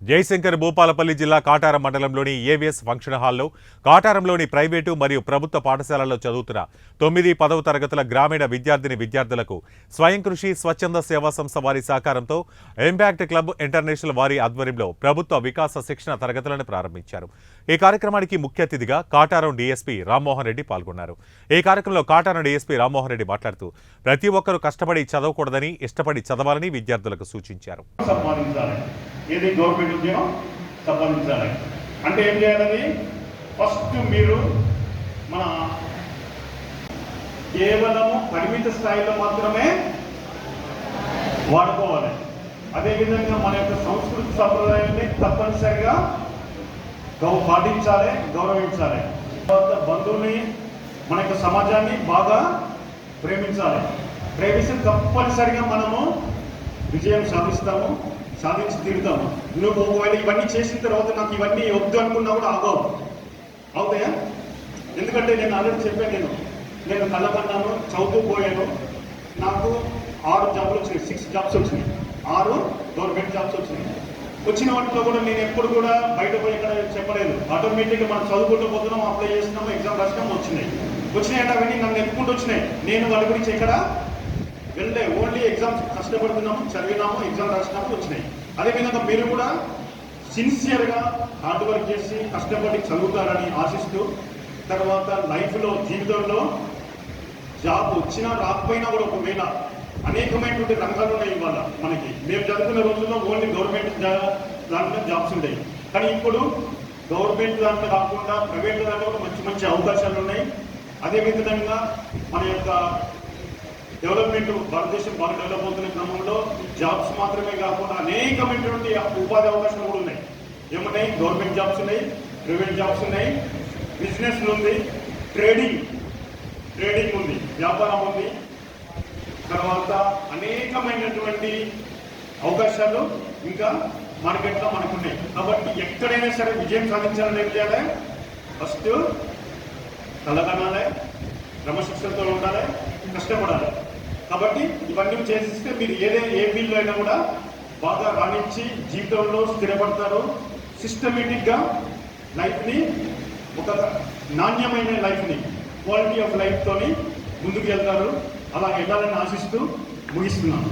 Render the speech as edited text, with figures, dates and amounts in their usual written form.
జయశంకర్ భూపాలపల్లి జిల్లా కాటారం మండలంలోని AVS function హాల్లో కాటారంలోని ప్రైవేటు మరియు ప్రభుత్వ పాఠశాలల్లో చదువుతున్న 9, 10వ తరగతుల గ్రామీణ విద్యార్థులకు స్వయం కృషి స్వచ్ఛంద సేవా సంస్థ వారి సహకారంతో ఇంపాక్ట్ క్లబ్ ఇంటర్నేషనల్ వారి ఆధ్వర్యంలో ప్రభుత్వ వికాస శిక్షణ తరగతులను ప్రారంభించారు. ఈ కార్యక్రమానికి ముఖ్య అతిథిగా కాటారం డీఎస్పీ రామ్మోహన్ రెడ్డి పాల్గొన్నారు. ఈ కార్యక్రమంలో కాటారం డీఎస్పీ రామ్మోహన్ రెడ్డి మాట్లాడుతూ ప్రతి ఒక్కరూ కష్టపడి చదవకూడదని ఇష్టపడి చదవాలని విద్యార్థులకు సూచించారు. ఏది గవర్నమెంట్ ఉద్యోగం సంపాదించాలి అంటే ఏం చేయాలని ఫస్ట్ మీరు మన కేవలము పరిమిత స్థాయిలో మాత్రమే వాడుకోవాలి. అదేవిధంగా మన యొక్క సంస్కృతి సంప్రదాయాన్ని తప్పనిసరిగా పాటించాలి, గౌరవించాలి. తర్వాత బంధువుని మన యొక్క సమాజాన్ని బాగా ప్రేమించాలి. ప్రేమిస్తే తప్పనిసరిగా మనము విజయం సాధించి తీరుతాము. నువ్వు ఒకవేళ ఇవన్నీ చేసిన తర్వాత నాకు ఇవన్నీ వద్దు అనుకున్నా కూడా అవుతాయా? ఎందుకంటే నేను ఆల్రెడీ చెప్పాను, నేను కళ్ళకన్నాను, చదువుతూ పోయాను. నాకు 6 జాబ్లు వచ్చినాయి, 6 జాబ్స్ వచ్చినాయి, 6 గవర్నమెంట్ జాబ్స్ వచ్చినాయి. వచ్చిన వాటిలో కూడా నేను ఎప్పుడు కూడా బయట పోయి ఎక్కడ చెప్పలేదు. ఆటోమేటిక్గా మనం చదువుకుంటూ పోతున్నాం, అప్లై చేస్తున్నాము, ఎగ్జామ్ రాసినాము, వచ్చినాయి అంటే అవన్నీ నన్ను ఎత్తుకుంటూ వచ్చినాయి. నేను వాళ్ళ గురించి ఎక్కడ వెళ్ళే ఓన్లీ ఎగ్జామ్స్ కష్టపడుతున్నాము, చదివినాము, ఎగ్జామ్ రాసినాము, వచ్చినాయి. అదేవిధంగా మీరు కూడా సిన్సియర్గా హార్డ్ వర్క్ చేసి కష్టపడి చదువుతారని ఆశిస్తూ, తర్వాత లైఫ్లో జీవితంలో జాబ్ వచ్చినా రాకపోయినా కూడా ఒకవేళ అనేకమైనటువంటి రంగాలు ఉన్నాయి. ఇవాళ మనకి మేము చదువుకున్న రోజుల్లో ఓన్లీ గవర్నమెంట్ దాంట్లో జాబ్స్ ఉంటాయి. కానీ ఇప్పుడు గవర్నమెంట్ దాంట్లో కాకుండా ప్రైవేట్ దాంట్లో కూడా మంచి మంచి అవకాశాలు ఉన్నాయి. అదేవిధంగా మన యొక్క డెవలప్మెంట్, భారతదేశం బాగా డెవలప్ అవుతున్న క్రమంలో జాబ్స్ మాత్రమే కాకుండా అనేకమైనటువంటి ఉపాధి అవకాశాలు కూడా ఉన్నాయి. ఏమున్నాయి? గవర్నమెంట్ జాబ్స్ ఉన్నాయి, ప్రైవేట్ జాబ్స్ ఉన్నాయి, బిజినెస్ ఉంది, ట్రేడింగ్ ఉంది, వ్యాపారం ఉంది. తర్వాత అనేకమైనటువంటి అవకాశాలు ఇంకా మార్కెట్లో మనకున్నాయి. కాబట్టి ఎక్కడైనా సరే విజయం సాధించాలని ఏం చేయాలి? ఫస్ట్ కలగనాలి, క్రమశిక్షణతో ఉండాలి, కష్టపడాలి. కాబట్టి ఇవన్నీ చేసిస్తే మీరు ఏ ఫీల్డ్లో అయినా కూడా బాగా రాణించి జీవితంలో స్థిరపడతారు. సిస్టమేటిక్గా లైఫ్ని, ఒక నాణ్యమైన లైఫ్ని, క్వాలిటీ ఆఫ్ లైఫ్తోని ముందుకు వెళ్తారు. అలా వెళ్ళాలని ఆశిస్తూ ముగిస్తున్నాను.